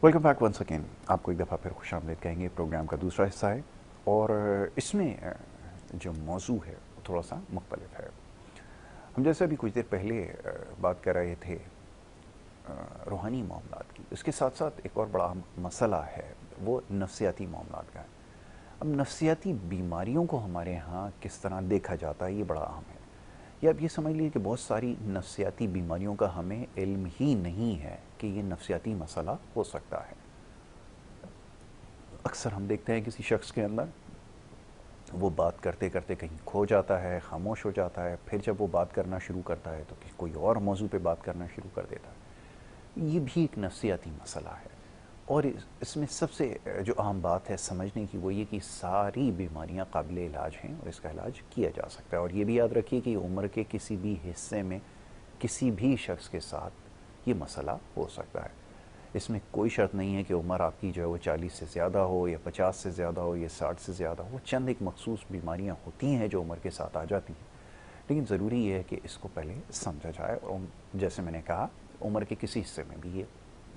Welcome back once again. आपको एक दफ़ा फिर खुशामदीद कहेंगे। प्रोग्राम का दूसरा हिस्सा है और इसमें जो मौजू है वो थोड़ा सा मुख्तलिफ है। हम जैसे अभी कुछ देर पहले बात कर रहे थे रूहानी मामलात की, उसके साथ साथ एक और बड़ा मसला है, वो नफ्सियाती मामलात का है। अब नफ्सियाती बीमारियों को हमारे यहाँ किस तरह देखा जाता है, ये बड़ा अहम है। या आप ये समझ लीजिए कि बहुत सारी नफ्सियाती बीमारियों का हमें इल्म ही नहीं है कि ये नफ्सियाती मसला हो सकता है। अक्सर हम देखते हैं किसी शख्स के अंदर वो बात करते करते कहीं खो जाता है, खामोश हो जाता है, फिर जब वो बात करना शुरू करता है तो कोई और मौजू पे बात करना शुरू कर देता है। ये भी एक नफ्सियाती मसला है और इसमें सबसे जो अहम बात है समझने की वो ये कि सारी बीमारियां काबिल इलाज हैं और इसका इलाज किया जा सकता है। और ये भी याद रखिए कि उम्र के किसी भी हिस्से में किसी भी शख्स के साथ ये मसला हो सकता है। इसमें कोई शर्त नहीं है कि उम्र आपकी जो है वो 40 से ज़्यादा हो या 50 से ज़्यादा हो या 60 से ज़्यादा हो। चंद एक मखसूस बीमारियां होती हैं जो उम्र के साथ आ जाती हैं, लेकिन ज़रूरी ये है कि इसको पहले समझा जाए। और जैसे मैंने कहा, उम्र के किसी हिस्से में भी ये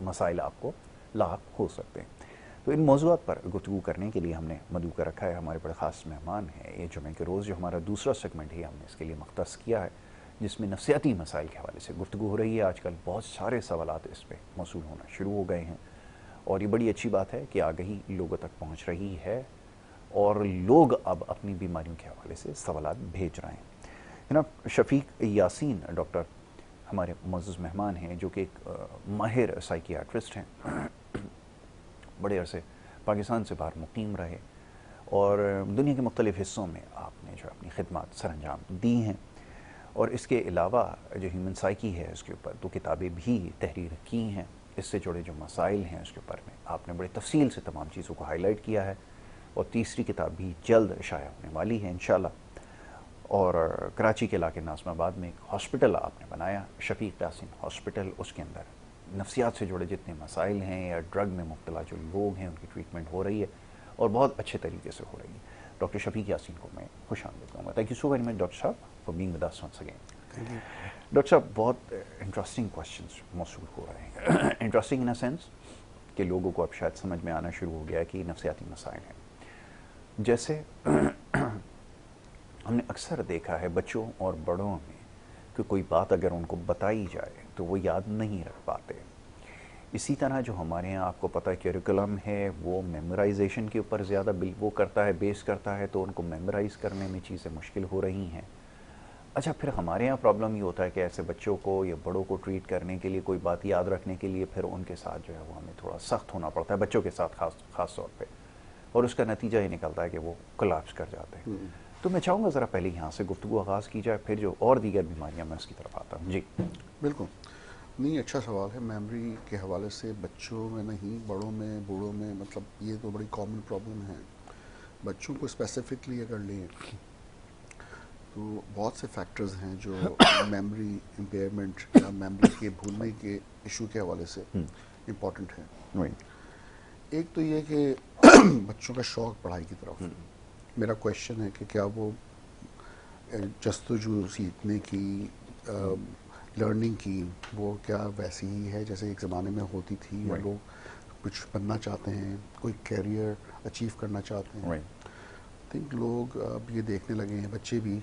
मसाइल आपको लाभ हो सकते हैं। तो इन मौज़ूआत पर गुफ्तगू करने के लिए हमने मधु का रखा है। हमारे बड़े ख़ास मेहमान हैं। ये जुमे के रोज़ जो हमारा दूसरा सेगमेंट है हमने इसके लिए मख्तस किया है, जिसमें नफ्सियाती मसाइल के हवाले से गुफ्तगू हो रही है। आजकल बहुत सारे सवालात इस पर मौसूल होना शुरू हो गए हैं और ये बड़ी अच्छी बात है कि आगही लोगों तक पहुँच रही है और लोग अब अपनी बीमारियों के हवाले से सवालात भेज रहे हैं। जनाब शफीक यासीन डॉक्टर हमारे मुअज़्ज़ज़ मेहमान हैं, जो कि एक माहिर साइकियाट्रिस्ट हैं। बड़े अरसे पाकिस्तान से बाहर मुकीम रहे और दुनिया के मुख्तलिफ़ हिस्सों में आपने जो अपनी खिदमत सरअंजाम दी हैं। और इसके अलावा जो ह्यूमन साइकी है उसके ऊपर 2 किताबें भी तहरीर की हैं। इससे जुड़े जो मसाइल हैं उसके ऊपर में आपने बड़े तफसील से तमाम चीज़ों को हाईलाइट किया है और तीसरी किताब भी जल्द शाया होने वाली है इंशाल्लाह। और कराची के इलाके नाज़िमाबाद में एक हॉस्पिटल आपने बनाया, शफीक यासीन हॉस्पिटल। उसके अंदर नफ्सियात से जुड़े जितने मसाइल हैं या ड्रग में मुब्तला जो लोग हैं उनकी ट्रीटमेंट हो रही है और बहुत अच्छे तरीके से हो रही है। डॉक्टर शफीक यासीन को मैं खुशामदीद कहूँगा। Thank you so very much doctor साहब for being with us once again. Doctor साहब, बहुत इंटरेस्टिंग क्वेश्चंस मौसूल हो रहे हैं। इंटरेस्टिंग इन अ सेंस कि लोगों को अब शायद समझ में आना शुरू हो गया कि नफ्सियाती मसाइल हैं। जैसे हमने अक्सर देखा है बच्चों और बड़ों में कि कोई बात अगर उनको बताई जाए तो वो याद नहीं रख पाते। इसी तरह जो हमारे यहाँ आपको पता है करिकुलम है वो मेमोराइजेशन के ऊपर ज़्यादा वो करता है, बेस करता है, तो उनको मेमोराइज़ करने में चीज़ें मुश्किल हो रही हैं। अच्छा, फिर हमारे यहाँ प्रॉब्लम ये होता है कि ऐसे बच्चों को या बड़ों को ट्रीट करने के लिए, कोई बात याद रखने के लिए फिर उनके साथ जो है वो हमें थोड़ा सख्त होना पड़ता है, बच्चों के साथ ख़ास तौर पे, और उसका नतीजा ये निकलता है कि वो कोलैप्स कर जाते हैं। तो मैं चाहूँगा ज़रा पहले यहाँ से गुफ्तगू आगाज़ की जाए, फिर जो और दीगर बीमारियाँ मैं उसकी तरफ आता हूँ। जी बिल्कुल। नहीं, अच्छा सवाल है। मेमोरी के हवाले से बच्चों में नहीं, बड़ों में, बूढ़ों में, मतलब ये तो बड़ी कॉमन प्रॉब्लम है। बच्चों को स्पेसिफिकली अगर लें तो बहुत से फैक्टर्स हैं जो मेमोरी इम्पेयरमेंट या मेमोरी के भूलने के इशू के हवाले से इम्पॉर्टेंट है। वही एक तो ये कि बच्चों का शौक़ पढ़ाई की तरफ, मेरा क्वेश्चन है कि क्या वो जस्तजू सीखने की, लर्निंग की, वो क्या वैसी ही है जैसे एक ज़माने में होती थी, या लोग कुछ बनना चाहते हैं, कोई कैरियर अचीव करना चाहते हैं। आई थिंक लोग अब ये देखने लगे हैं, बच्चे भी,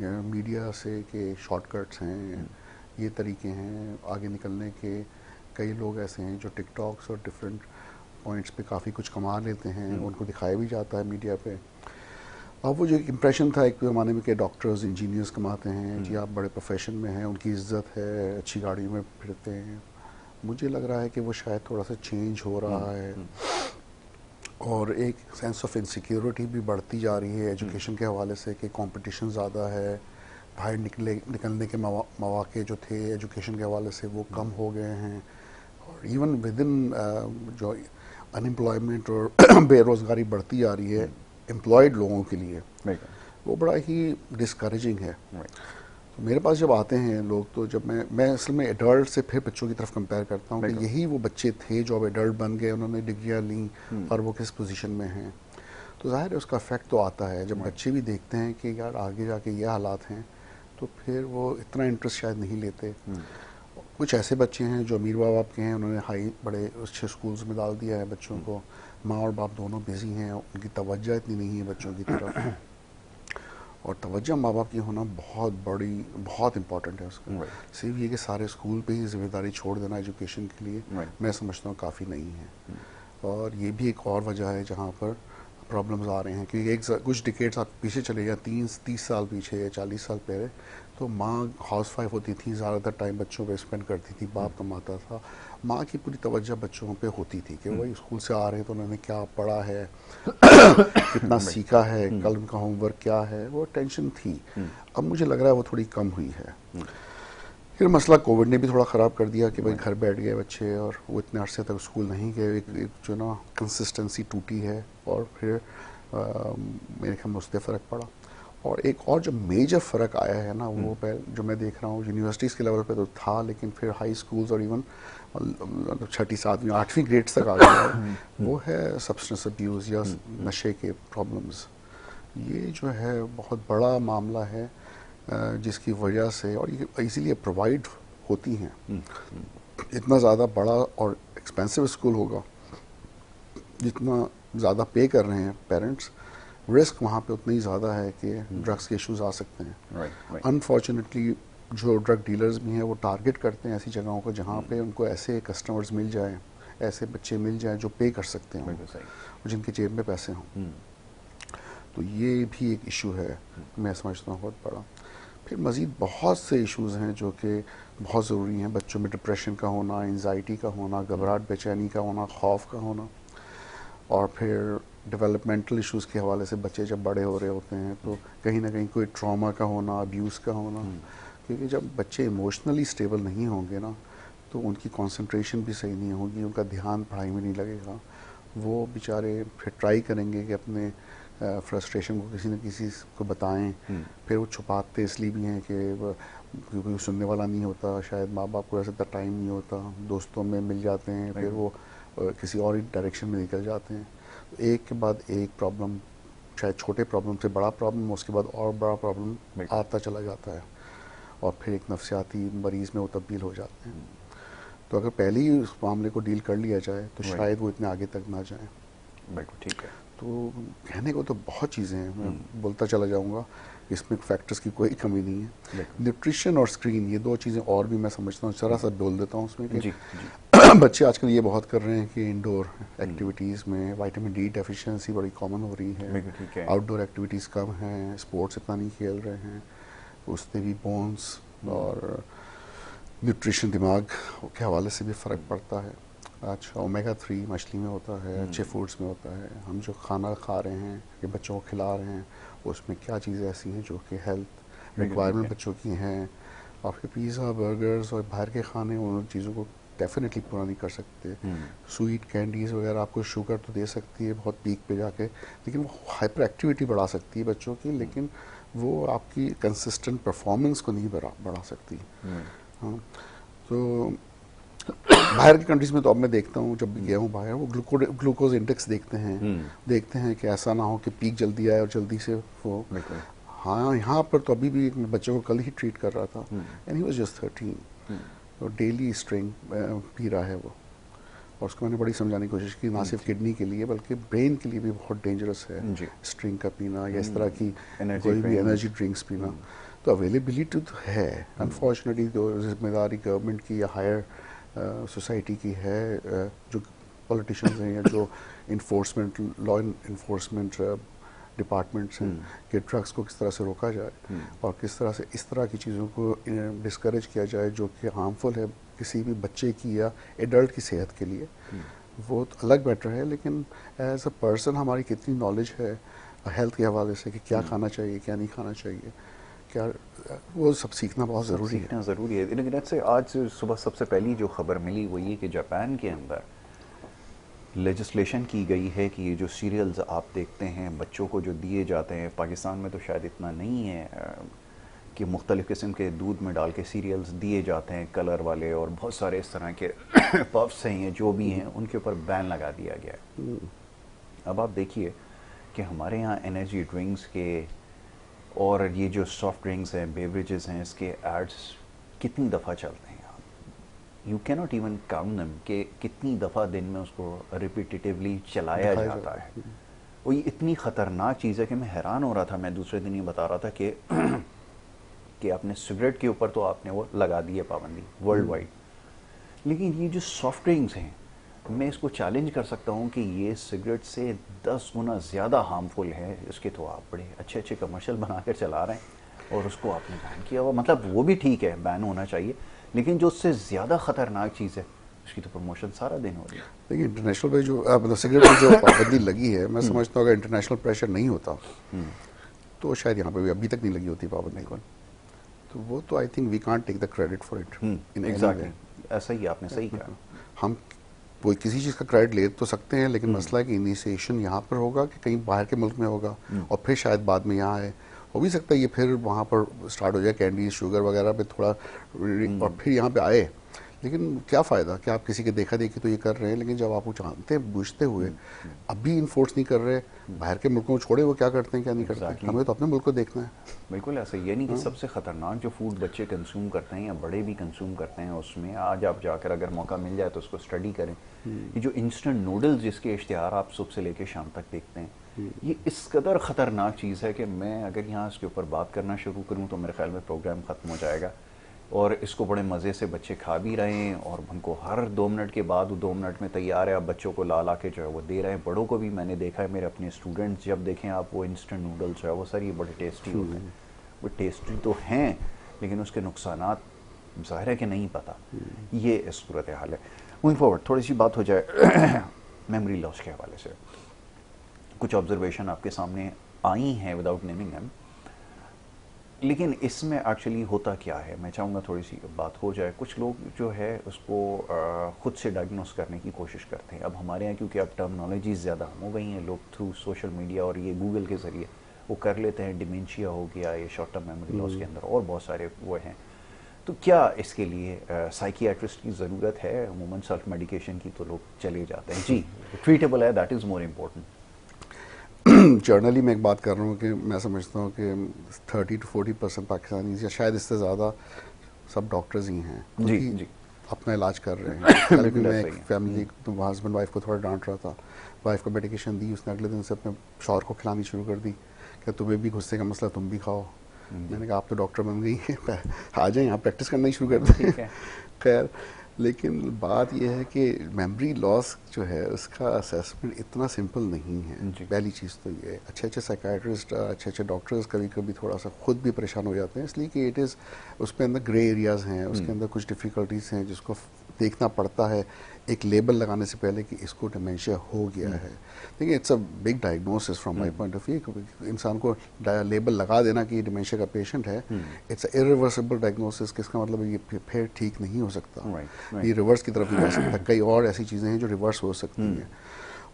मीडिया से के शॉर्टकट्स हैं, ये तरीके हैं आगे निकलने के। कई लोग ऐसे हैं जो टिकटॉक्स और डिफरेंट पॉइंट्स पे काफ़ी कुछ कमा लेते हैं, उनको दिखाया भी जाता है मीडिया पे। अब वो जो एक इम्प्रेशन था एक ज़माने में कि डॉक्टर्स इंजीनियर्स कमाते हैं, जी आप बड़े प्रोफेशन में हैं, उनकी इज्जत है, अच्छी गाड़ियों में फिरते हैं। मुझे लग रहा है कि वो शायद थोड़ा सा चेंज हो रहा है और एक सेंस ऑफ इनसिक्योरिटी भी बढ़ती जा रही है एजुकेशन के हवाले से कि कंपटीशन ज़्यादा है, बाहर निकलने के मौके जो थे एजुकेशन के हवाले से वो कम हो गए हैं। और इवन विद इन जो अनएम्प्लॉयमेंट और बेरोज़गारी बढ़ती जा रही है एम्प्लॉयड लोगों के लिए, वो बड़ा ही डिस्करेजिंग है। तो मेरे पास जब आते हैं लोग, तो जब मैं असल में एडल्ट से फिर बच्चों की तरफ कंपेयर करता हूँ कि यही वो बच्चे थे जो अब एडल्ट बन गए, उन्होंने डिग्रियाँ ली और वो किस पोजीशन में हैं। तो ज़ाहिर है उसका इफेक्ट तो आता है जब बच्चे भी देखते हैं कि यार आगे जाके ये हालात हैं, तो फिर वो इतना इंटरेस्ट शायद नहीं लेते। कुछ ऐसे बच्चे हैं जो अमीर माँ बाप के हैं, उन्होंने हाई बड़े अच्छे स्कूल्स में डाल दिया है बच्चों को, माँ और बाप दोनों बिजी हैं, उनकी तवज्जो इतनी नहीं है बच्चों की तरफ। और तवज्जो माँ बाप की होना बहुत बड़ी, बहुत इंपॉर्टेंट है उसका। सिर्फ ये कि सारे स्कूल पे ही जिम्मेदारी छोड़ देना एजुकेशन के लिए, मैं समझता हूँ काफ़ी नहीं है। और ये भी एक और वजह है जहाँ पर प्रॉब्लम्स आ रहे हैं, क्योंकि कुछ डिकेड्स आप पीछे चले गए, 30 साल पीछे या 40 साल पहले, तो माँ हाउस वाइफ होती थी, ज़्यादातर टाइम बच्चों पे स्पेंड करती थी, बाप कमाता था, माँ की पूरी तवज्जो बच्चों पे होती थी कि वही स्कूल से आ रहे हैं तो उन्होंने क्या पढ़ा है, कितना सीखा है, कल उनका होमवर्क क्या है, वो टेंशन थी। अब मुझे लग रहा है वो थोड़ी कम हुई है। फिर मसला कोविड ने भी थोड़ा ख़राब कर दिया कि भाई घर बैठ गए बच्चे और वो इतने अरसे तक स्कूल नहीं गए, एक जो ना कंसिस्टेंसी टूटी है, और फिर मेरे ख्याल में उससे फ़र्क पड़ा। और एक और जो मेजर फ़र्क आया है ना, वो जो मैं देख रहा हूँ यूनिवर्सिटीज़ के लेवल पे तो था, लेकिन फिर हाई स्कूल्स और इवन 6ठी 7वीं 8वीं ग्रेड्स तक आ गया, वो है सब्सटेंस अब्यूज़ या नशे के प्रॉब्लम्स। ये जो है बहुत बड़ा मामला है, जिसकी वजह से, और ये इसीलिए प्रोवाइड होती हैं, इतना ज़्यादा बड़ा और एक्सपेंसिव स्कूल होगा, जितना ज़्यादा पे कर रहे हैं पेरेंट्स, रिस्क वहाँ पे उतना ही ज़्यादा है कि ड्रग्स के इश्यूज आ सकते हैं। अनफॉर्चुनेटली जो ड्रग डीलर्स भी हैं वो टारगेट करते हैं ऐसी जगहों को जहाँ पे उनको ऐसे कस्टमर्स मिल जाएं, ऐसे बच्चे मिल जाएं जो पे कर सकते हैं और जिनके जेब में पैसे हों। तो ये भी एक इशू है, मैं समझता हूँ बहुत बड़ा। फिर मज़ीद बहुत से इश्यूज हैं जो कि बहुत ज़रूरी हैं। बच्चों में डिप्रेशन का होना, एंजाइटी का होना, घबराहट बेचैनी का होना, खौफ का होना, और फिर डेवलपमेंटल इश्यूज़ के हवाले से बच्चे जब बड़े हो रहे होते हैं तो कहीं ना कहीं कोई ट्रॉमा का होना, अब्यूज़ का होना, क्योंकि जब बच्चे इमोशनली स्टेबल नहीं होंगे ना तो उनकी कंसंट्रेशन भी सही नहीं होगी, उनका ध्यान पढ़ाई में नहीं लगेगा, वो बेचारे फिर ट्राई करेंगे कि अपने फ्रस्ट्रेशन को किसी न किसी को बताएं, फिर वो छुपाते इसलिए भी हैं कि कोई सुनने वाला नहीं होता, शायद माँ बाप को ऐसा टाइम नहीं होता, दोस्तों में मिल जाते हैं, फिर वो किसी और ही डायरेक्शन में निकल जाते हैं। तो एक के बाद एक प्रॉब्लम, शायद छोटे प्रॉब्लम से बड़ा प्रॉब्लम, उसके बाद और बड़ा प्रॉब्लम आता चला जाता है, और फिर एक नफसियाती मरीज़ में वो तब्दील हो जाते हैं। तो अगर पहले ही उस मामले को डील कर लिया जाए तो शायद वो इतने आगे तक ना जाए। बिल्कुल ठीक है। तो कहने को तो बहुत चीज़ें हैं, मैं बोलता चला जाऊंगा, इसमें फैक्टर्स की कोई कमी नहीं है। न्यूट्रिशन और स्क्रीन, ये दो चीज़ें और भी मैं समझता हूँ, जरा सा बोल देता हूँ उसमें कि बच्चे आजकल ये बहुत कर रहे हैं कि इंडोर एक्टिविटीज़ में विटामिन डी डेफिशिएंसी बड़ी कॉमन हो रही है, आउटडोर एक्टिविटीज़ कम हैं, स्पोर्ट्स इतना नहीं खेल रहे हैं, उससे भी बोन्स और न्यूट्रिशन, दिमाग के हवाले से भी फ़र्क पड़ता है। अच्छा, ओमेगा 3 मछली में होता है, अच्छे फूड्स में होता है, हम जो खाना खा रहे हैं या बच्चों को खिला रहे हैं उसमें क्या चीज़ें ऐसी हैं जो कि हेल्थ रिक्वायरमेंट बच्चों की हैं, और फिर पिज़्ज़ा, बर्गर्स और बाहर के खाने उन चीज़ों को डेफिनेटली पूरा नहीं कर सकते। स्वीट कैंडीज़ वगैरह आपको शुगर तो दे सकती है बहुत पीक पे जाके, लेकिन वो हाइपर एक्टिविटी बढ़ा सकती है बच्चों की, लेकिन वो आपकी कंसिस्टेंट परफॉर्मेंस को नहीं बढ़ा सकती। हाँ, तो बाहर की कंट्रीज में तो अब मैं देखता हूँ, जब भी गया हूँ बाहर, वो ग्लूकोज इंडेक्स देखते हैं कि ऐसा ना हो कि पीक जल्दी आए और जल्दी से वो। हाँ, यहाँ पर तो अभी भी एक बच्चे को कल ही ट्रीट कर रहा था, एंड ही वाज जस्ट 13, तो डेली स्ट्रिंग पी रहा है वो, और उसको मैंने बड़ी समझाने की कोशिश की, ना सिर्फ किडनी के लिए बल्कि ब्रेन के लिए भी बहुत डेंजरस है स्ट्रिंग का पीना या इस तरह की कोई भी एनर्जी ड्रिंक्स पीना। तो अवेलेबिलिटी तो है, अनफॉर्चुनेटली जो जिम्मेदारी गवर्नमेंट की या हायर सोसाइटी की है, जो पॉलिटिशियंस हैं या जो इन्फोर्समेंट, लॉ इन्फोर्समेंट डिपार्टमेंट्स हैं, कि ड्रग्स को किस तरह से रोका जाए और किस तरह से इस तरह की चीज़ों को डिस्करेज किया जाए जो कि हार्मफुल है किसी भी बच्चे की या एडल्ट की सेहत के लिए, वो तो अलग मैटर है। लेकिन एज अ पर्सन हमारी कितनी नॉलेज है हेल्थ के हवाले से कि क्या खाना चाहिए, क्या नहीं खाना चाहिए, क्या, वो सब सीखना बहुत ज़रूरी है। ज़रूरी है। लेकिन से आज सुबह सबसे पहली जो खबर मिली वो ये कि जापान के अंदर लेजिस्लेशन की गई है कि ये जो सीरियल्स आप देखते हैं बच्चों को जो दिए जाते हैं, पाकिस्तान में तो शायद इतना नहीं है कि मुख्तलिफ़ किस्म के दूध में डाल के सीरियल्स दिए जाते हैं कलर वाले, और बहुत सारे इस तरह के पफ्स हैं जो भी हैं उनके ऊपर बैन लगा दिया गया है। अब आप देखिए कि हमारे यहाँ एनर्जी ड्रिंक्स के और ये जो सॉफ्ट ड्रिंक्स हैं, बेवरेजेस हैं, इसके एड्स कितनी दफ़ा चलते हैं। You can not even count them कि कितनी दफ़ा दिन में उसको रिपीटेटिवली चलाया जाता है। वो ये इतनी ख़तरनाक चीज़ है कि मैं हैरान हो रहा था। मैं दूसरे दिन ये बता रहा था कि कि आपने सिगरेट के ऊपर तो आपने वो लगा दी है पाबंदी वर्ल्ड वाइड, लेकिन ये जो सॉफ्ट ड्रिंक्स हैं, मैं इसको चैलेंज कर सकता हूँ कि ये सिगरेट से 10 गुना ज़्यादा हार्मफुल है। इसके तो आप बड़े अच्छे अच्छे कमर्शियल बना कर चला रहे हैं और उसको आपने बैन किया हुआ। मतलब वो भी ठीक है, बैन होना चाहिए, लेकिन जो उससे ज़्यादा ख़तरनाक चीज़ है उसकी तो प्रमोशन सारा दिन हो रही है। देखिए इंटरनेशनल पे जो मतलब सिगरेट पर जो पाबंदी लगी है, मैं समझता हूँ अगर इंटरनेशनल प्रेशर नहीं होता तो शायद यहाँ पे भी अभी तक नहीं लगी होती पाबंदी। तो वो तो I think we can't take the credit for it in exactly, ऐसा ही आपने सही कहा। हम कोई किसी चीज़ का क्रेडिट ले तो सकते हैं, लेकिन मसला है कि इनिशिएशन यहाँ पर होगा कि कहीं बाहर के मुल्क में होगा और फिर शायद बाद में यहाँ आए। हो भी सकता है ये फिर वहाँ पर स्टार्ट हो जाए कैंडी शुगर वगैरह पे थोड़ा और फिर यहाँ पे आए। लेकिन क्या फ़ायदा कि आप किसी के देखा देखी तो ये कर रहे हैं, लेकिन जब आप वो जानते हैं बूझते हुए अब भी इन्फोर्स नहीं कर रहे, बाहर के मुल्कों को छोड़े वो क्या करते हैं क्या नहीं करते, हमें तो अपने मुल्क को देखना है। बिल्कुल ऐसा ही है। नहीं कि सबसे ख़तरनाक जो फूड बच्चे कंज्यूम करते हैं या बड़े भी कंज्यूम करते हैं, उसमें आज आप जाकर अगर मौका मिल जाए तो उसको स्टडी करें। ये जो इंस्टेंट नूडल्स जिसके इश्तिहार आप सुबह से लेकर शाम तक देखते हैं, ये इस कदर ख़तरनाक चीज़ है कि मैं अगर यहाँ इसके ऊपर बात करना शुरू करूँ तो मेरे ख्याल में प्रोग्राम ख़त्म हो जाएगा। और इसको बड़े मज़े से बच्चे खा भी रहे हैं और उनको हर 2 मिनट के बाद 2 मिनट में तैयार है। अब बच्चों को ला के जो है वो दे रहे हैं। बड़ों को भी मैंने देखा है, मेरे अपने स्टूडेंट्स जब देखें आप वो इंस्टेंट नूडल्स जो है वो सर ये बड़े टेस्टी होते हैं। वो टेस्टी तो हैं, लेकिन उसके नुकसानात ज़ाहिर है कि नहीं पता। ये इस सूरत हाल है। मूविंग फॉरवर्ड थोड़ी सी बात हो जाए मेमोरी लॉस के हवाले से। कुछ ऑब्जर्वेशन आपके सामने आई हैं विदाउट नेमिंग देम, लेकिन इसमें एक्चुअली होता क्या है मैं चाहूँगा थोड़ी सी बात हो जाए। कुछ लोग जो है उसको ख़ुद से डायग्नोस करने की कोशिश करते हैं। अब हमारे यहाँ क्योंकि अब टर्मिनोलॉजीज़ ज़्यादा हो गई हैं, लोग थ्रू सोशल मीडिया और ये गूगल के ज़रिए वो कर लेते हैं। डिमेंशिया हो गया, ये शॉर्ट टर्म मेमोरी लॉस के अंदर और बहुत सारे वो हैं। तो क्या इसके लिए साइकियाट्रिस्ट की ज़रूरत है? अमूमन सेल्फ मेडिकेशन की तो लोग चले जाते हैं। जी ट्रीटेबल है, that is more important. Generally मैं एक बात कर रहा हूँ कि मैं समझता हूँ कि 30 to 40% पाकिस्तानी या शायद इससे ज़्यादा सब डॉक्टर्स ही हैं जी जी अपना इलाज कर रहे हैं। कल भी मैं एक फैमिली तो हस्बैंड वाइफ को थोड़ा डांट रहा था। वाइफ को मेडिकेशन दी, उसने अगले दिन से अपने शौहर को खिलानी शुरू कर दी कि तुम्हें भी गुस्से का मसला, तुम भी खाओ। मैंने कहा आप तो डॉक्टर बन गई हैं, आ जाए यहाँ प्रैक्टिस करना ही शुरू कर दें। खैर, लेकिन बात यह है कि मेमोरी लॉस जो है उसका असेसमेंट इतना सिंपल नहीं है। पहली चीज़ तो ये है, अच्छे अच्छे साइकाइट्रिस्ट, अच्छे अच्छे डॉक्टर्स कभी कभी थोड़ा सा खुद भी परेशान हो जाते हैं, इसलिए कि इट इज़ उसके अंदर ग्रे एरियाज़ हैं, उसके अंदर कुछ डिफ़िकल्टीज़ हैं जिसको देखना पड़ता है एक लेबल लगाने से पहले कि इसको डिमेंशिया हो गया है। देखिए it's a big diagnosis from my point of view. इंसान को लेबल लगा देना कि ये डिमेंशिया का पेशेंट है, इट्स अ इरिवर्सिबल डायग्नोसिस। किसका मतलब है ये फिर ठीक नहीं हो सकता, ये रिवर्स की तरफ भी जा सकता है। कई और ऐसी चीज़ें हैं जो रिवर्स हो सकती हैं,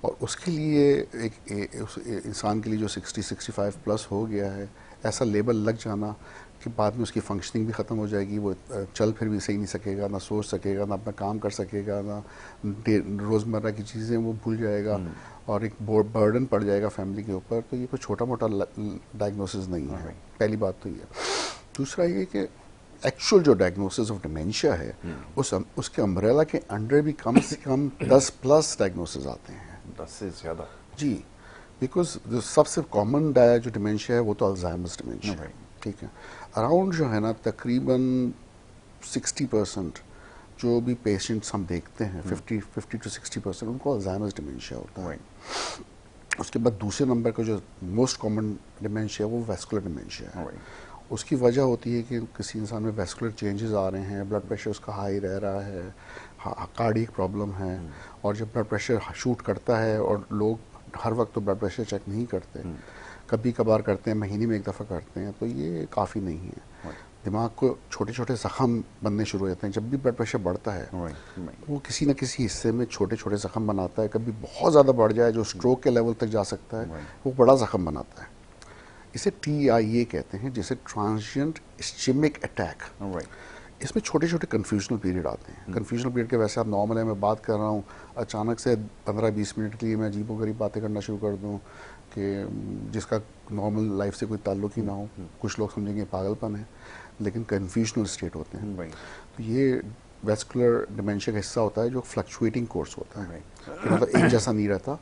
और उसके लिए एक इंसान के लिए जो 60-65 प्लस हो गया है, ऐसा लेबल लग जाना कि बाद में उसकी फंक्शनिंग भी ख़त्म हो जाएगी, वो चल फिर भी सही नहीं सकेगा, ना सोच सकेगा, ना अपना काम कर सकेगा, ना रोज़मर्रा की चीज़ें वो भूल जाएगा, और एक बर्डन पड़ जाएगा फैमिली के ऊपर। तो ये कोई छोटा मोटा डायग्नोसिस नहीं है, पहली बात तो ये। दूसरा ये कि एक्चुअल जो डायग्नोसिस ऑफ डिमेंशिया है उसके अम्ब्रेला के अंडर भी कम से कम 10+ डायग्नोसिस आते हैं। 10 से ज़्यादा? जी, बिकॉज सबसे कॉमन जो डिमेंशिया है वो तो अल्जाइमर्स डिमेंशिया है, ठीक है। अराउंड जो है ना तकरीबन 60% जो भी पेशेंट्स हम देखते हैं 50 to 60% उनको अल्जाइमर्स डिमेंशिया होता है। उसके बाद दूसरे नंबर का जो मोस्ट कॉमन डिमेंशिया वो वैस्कुलर डिमेंशिया है। उसकी वजह होती है कि किसी इंसान में वैस्कुलर चेंजेस आ रहे हैं, ब्लड प्रेशर उसका हाई रह रहा है, कार्डियक प्रॉब्लम है, और जब ब्लड प्रेशर शूट करता है, और लोग हर वक्त तो ब्लड प्रेशर चेक नहीं करते, कभी कभार करते हैं, महीने में एक दफ़ा करते हैं, तो ये काफ़ी नहीं है। दिमाग को छोटे छोटे ज़ख़म बनने शुरू हो जाते हैं जब भी ब्लड प्रेशर बढ़ता है। वो किसी न किसी हिस्से में छोटे छोटे ज़ख़म बनाता है, कभी बहुत ज़्यादा बढ़ जाए जो स्ट्रोक के लेवल तक जा सकता है, वो बड़ा ज़ख़म बनाता है। इसे TIA कहते हैं, जिसे ट्रांजिएंट इस्चेमिक अटैक। इसमें छोटे छोटे कन्फ्यूजनल पीरियड आते हैं। कन्फ्यूजनल पीरियड के वैसे आप नॉर्मल है, मैं बात कर रहा हूँ, अचानक से 15-20 मिनट के लिए मैं अजीबोगरीब बातें करना शुरू कर दूँ कि जिसका नॉर्मल लाइफ से कोई ताल्लुक ही ना हो, कुछ लोग समझेंगे पागलपन है, लेकिन कन्फ्यूजनल स्टेट होते हैं। तो ये वेस्कुलर डिमेंशिया का हिस्सा होता है जो फ्लक्चुएटिंग कोर्स होता है, कि मतलब एक जैसा नहीं रहता।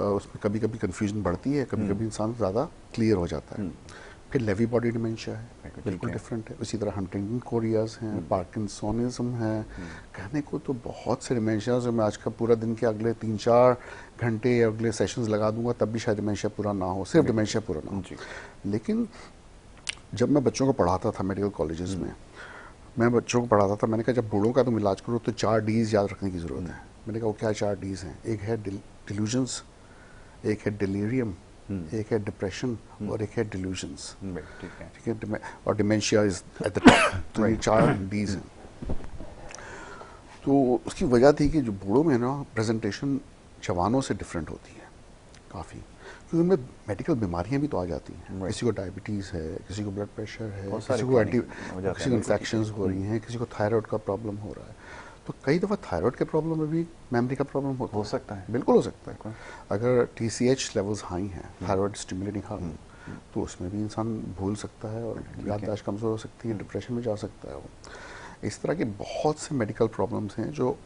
उसमें कभी कभी कन्फ्यूजन बढ़ती है, कभी कभी इंसान ज़्यादा क्लियर हो जाता है। फिर लेवी बॉडी डिमेंशिया है, बिल्कुल डिफरेंट है। इसी तरह हंटिंगटन कोरियाज हैं, पार्किंसोनिज्म है। कहने को तो बहुत से डिमेंशियाज हैं, मैं आज का पूरा दिन के अगले 3-4 घंटे या अगले सेशंस लगा दूंगा तब भी शायद डिमेंशिया पूरा ना हो, सिर्फ डिमेंशिया पूरा ना हो। लेकिन जब मैं बच्चों को पढ़ाता था मेडिकल कॉलेजेस में, मैं बच्चों को पढ़ाता था, मैंने कहा जब बूढ़ों का तुम इलाज करो तो 4 Ds याद रखने की ज़रूरत है। मैंने कहा वो क्या 4 Ds हैं? एक है डिल्यूजन्स, एक है डिलीरियम, एक है डिप्रेशन और एक है डिल्यूजन्स। ठीक है, और dementia is at the top. तो ये 4 Ds हैं। तो उसकी वजह थी कि जो बूढ़ों में ना प्रेजेंटेशन जवानों से डिफरेंट होती है काफ़ी, क्योंकि उनमें मेडिकल बीमारियां भी तो आ जाती हैं। किसी को डायबिटीज़ है, किसी को ब्लड प्रेशर है, किसी को इन्फेक्शंस हो रही हैं, किसी को थायराइड का प्रॉब्लम हो रहा है। तो कई दफ़ा थायराइड के प्रॉब्लम में भी मेमोरी का प्रॉब्लम हो सकता है। बिल्कुल हो सकता है। अगर TSH लेवल्स हाई हैं, थायराइड स्टिमुलेटिंग हार्मोन, तो उसमें भी इंसान भूल सकता है और याददाश्त कमज़ोर हो सकती है, डिप्रेशन में जा सकता है वो। इस तरह के बहुत से मेडिकल प्रॉब्लम्स हैं जो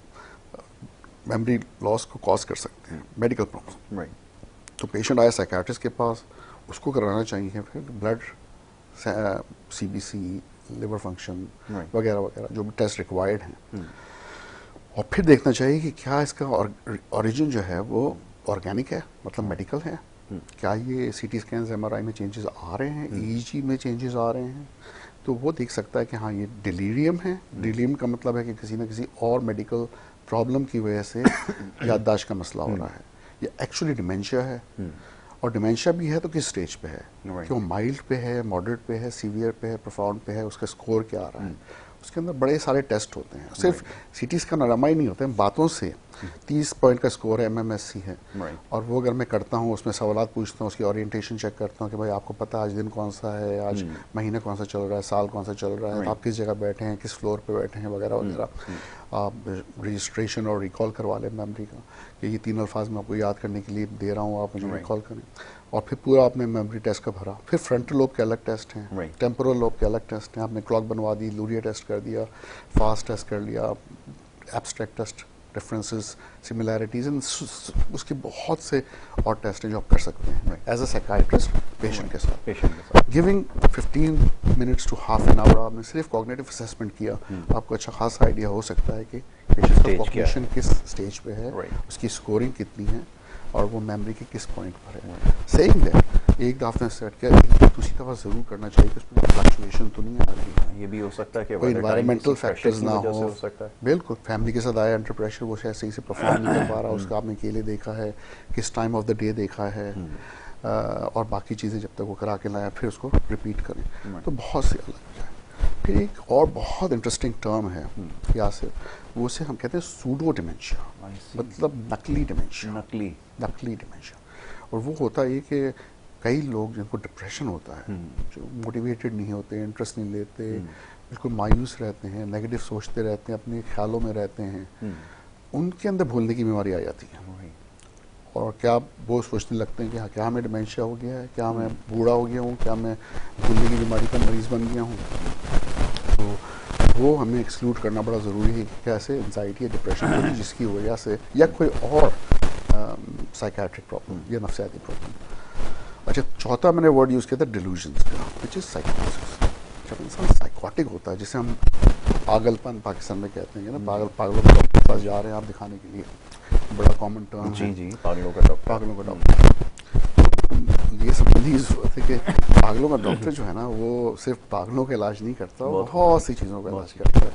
मेमोरी लॉस को कॉज कर सकते हैं, मेडिकल प्रॉब्लम। तो पेशेंट आया साइकियाट्रिस्ट के पास, उसको कराना चाहिए फिर ब्लड, CBC, लिवर फंक्शन वगैरह वगैरह जो भी टेस्ट रिक्वायर्ड हैं, और फिर देखना चाहिए कि क्या इसका ओरिजिन जो है वो ऑर्गेनिक है, मतलब मेडिकल है। क्या ये CT स्कैन MRI में चेंजेस आ रहे हैं, EEG में चेंजेस आ रहे हैं, तो वो देख सकता है कि हाँ ये डिलीरियम है। डिलीरियम का मतलब है कि किसी न किसी और मेडिकल प्रॉब्लम की वजह से याददाश्त का मसला हो रहा है। ये एक्चुअली डिमेंशिया है, और डिमेंशिया भी है तो किस स्टेज पे है, कि वो माइल्ड पे है, मॉडरेट पे है, सीवियर पे है, प्रोफाउंड पे है, उसका स्कोर क्या आ रहा है। उसके अंदर बड़े सारे टेस्ट होते हैं, सिर्फ CT स्कैन RMI नहीं होते हैं, बातों से 30 पॉइंट का स्कोर है, MMSE है, और वो अगर मैं करता हूँ, उसमें सवालात पूछता हूँ, उसकी ओरिएंटेशन चेक करता हूँ कि भाई आपको पता है आज दिन कौन सा है, आज महीना कौन सा चल रहा है, साल कौन सा चल रहा है, आप किस जगह बैठे हैं, किस फ्लोर पे बैठे हैं, वगैरह वगैरह। आप रजिस्ट्रेशन और रिकॉल करवा लें मेमोरी का, कि ये 3 अल्फाज मैं आपको याद करने के लिए दे रहा हूँ, आप मुझे रिकॉल करें। और फिर पूरा आपने मेमोरी टेस्ट का भरा। फिर फ्रंटल लोब के अलग टेस्ट हैं, टेम्पोरल लोब के अलग टेस्ट हैं, आपने क्लॉक बनवा दी, लूरिया टेस्ट कर दिया, फास्ट टेस्ट कर लिया, एब्स्ट्रैक्ट टेस्ट, डिफरेंसेस, सिमिलैरिटीज, उसके बहुत से और टेस्ट हैं जो आप कर सकते हैं एज अ साइकियाट्रिस्ट पेशेंट के साथ। Giving 15 minutes to half an hour आपने सिर्फ कॉग्निटिव असेसमेंट किया, आपको अच्छा खासा आइडिया हो सकता है कि पेशेंट का कॉग्निशन किस स्टेज पे है, उसकी स्कोरिंग कितनी है, और वो मेमोरी के किस पॉइंट पर है। सेइंग दैट एक दफा सेट किया, दूसरी दफा जरूर करना चाहिए कि उसमें फ्लक्चुएशन तो नहीं आ रही। ये भी हो सकता है कि कोई एनवायरमेंटल फैक्टर्स ना हो, बिल्कुल फैमिली के साथ आया अंडर प्रेशर, वो शायद सही से परफॉर्म नहीं कर पा रहा, उसका आपने अकेले देखा है, किस टाइम ऑफ द डे देखा है, और बाकी चीज़ें जब तक वो करा के लाया फिर उसको रिपीट करें, तो बहुत से अलग हो जाए। फिर एक और बहुत इंटरेस्टिंग टर्म है यासिर, वो से हम कहते हैं सूडो डिमेंशिया, मतलब नकली डिमेंशिया। नकली डिमेंशिया। और वो होता है कि कई लोग जिनको डिप्रेशन होता है, जो मोटिवेटेड नहीं होते, इंटरेस्ट नहीं लेते, बिल्कुल मायूस रहते हैं, नेगेटिव सोचते रहते हैं, अपने ख्यालों में रहते हैं, उनके अंदर भूलने की बीमारी आ जाती है। और क्या वो सोचने लगते हैं कि हाँ क्या हमें डिमेंशिया हो गया है, क्या मैं बूढ़ा हो गया हूँ, क्या मैं भूलने की बीमारी का मरीज़ बन गया हूँ। तो वो हमें एक्सक्लूड करना बड़ा ज़रूरी है कि कैसे एंजाइटी या डिप्रेशन होती जिसकी वजह से, या कोई और साइकियाट्रिक प्रॉब्लम या नफ्सियाती प्रॉब्लम। अच्छा, चौथा मैंने वर्ड यूज़ किया था डिल्यूजन्स का, विच इज़ साइकोसिस। जब इंसान साइकोटिक होता है, जिसे हम पागलपन पाकिस्तान में कहते हैं ना, पागलों के डॉक्टर के पास जा रहे हैं आप दिखाने के लिए, बड़ा कॉमन टर्म है। जी, पागलों का डॉक्टर। ये समझ होते कि पागलों का डॉक्टर जो है ना, वो सिर्फ पागलों का इलाज नहीं करता, बहुत सी चीज़ों का इलाज करता है।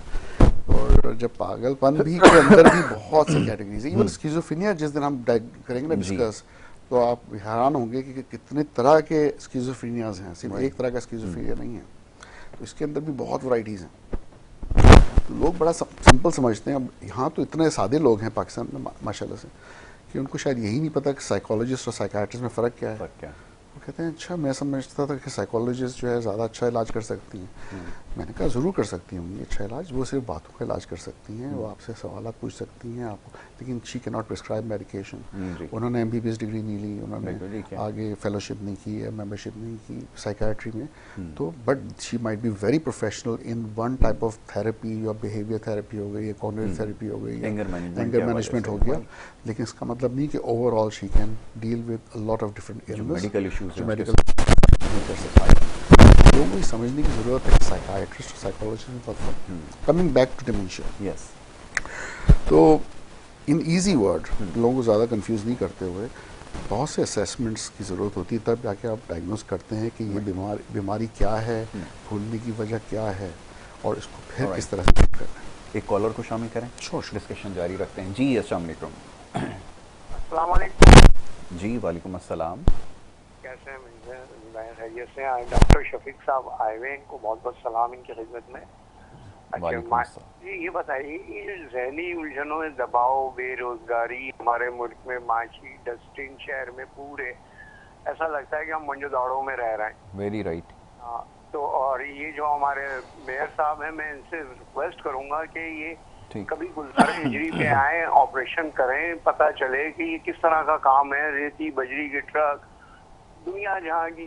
और जब पागलपन भी के अंदर भी बहुत सी कैटेगरीज है, इवन स्किज़ोफ्रेनिया जिस दिन हम करेंगे ना डिस्कस, तो आप हैरान होंगे कि कितने तरह के स्किज़ोफ्रेनियाज हैं, सिर्फ एक तरह का स्किज़ोफ्रेनिया नहीं है। तो इसके अंदर भी बहुत वैरायटीज़ हैं। तो लोग बड़ा सिंपल समझते हैं। अब यहाँ तो इतने सादे लोग हैं पाकिस्तान में माशाल्लाह से, कि उनको शायद यही नहीं पता कि साइकोलॉजिस्ट और साइकियाट्रिस्ट में फ़र्क क्या है। वो कहते हैं अच्छा मैं समझता था कि साइकोलॉजिस्ट जो है ज़्यादा अच्छा इलाज कर सकती हैं। मैंने कहा ज़रूर कर सकती हूँ अच्छा इलाज, वो सिर्फ बातों का इलाज कर सकती हैं, वो आपसे सवाल पूछ सकती हैं आपको, लेकिन she can not prescribe medication. उन्होंने MBBS डिग्री नहीं ली, उन्होंने आगे फेलोशिप नहीं की है, मेंबरशिप नहीं की साइकेट्री में, तो but she might be very professional in one type of therapy, या बिहेवियर थेरेपी हो गई, या कॉग्निटिव थेरेपी हो गई, एंगर मैनेजमेंट हो गया, लेकिन इसका मतलब नहीं कि overall she can deal with a lot of different medical issues जो मेडिकल नहीं कर सकते। लोगों को समझने की जरूरत है कि साइकाइट्रिस्ट और साइकोलॉजिस्ट में फर्क। Coming back to dementia, yes, तो इन इजी वर्ड लोगों को ज़्यादा कंफ्यूज नहीं करते हुए, बहुत से असेसमेंट्स की ज़रूरत होती है, तब जाके आप डायग्नोस करते हैं कि ये बीमारी क्या है, भूलने की वजह क्या है, और इसको फिर किस तरह से ट्रीट करना है। एक कॉलर को शामिल करें, डिस्कशन जारी रखते हैं। जी अस्सलाम वालेकुम। अस्सलाम वालेकुम। जी वालेकुम अस्सलाम। कैसे हैं? मैं खैरियत से। डॉक्टर शफीक साहब आए हुए, इनको बहुत बहुत सलाम इनकी खिदमत में। अच्छा जी, ये बताइए, ये ज़हनी उलझनों में दबाव, बेरोजगारी हमारे मुल्क में, माशी डस्टिंग शहर में पूरे, ऐसा लगता है कि हम मंजोदाड़ों में रह रहे हैं। Very right. हाँ, तो और ये जो हमारे मेयर साहब हैं, मैं इनसे रिक्वेस्ट करूंगा कि ये कभी गुलजार हिजरी पे आए, ऑपरेशन करें, पता चले कि ये किस तरह का काम है। रेती बजरी के ट्रक, दुनिया जहाँ की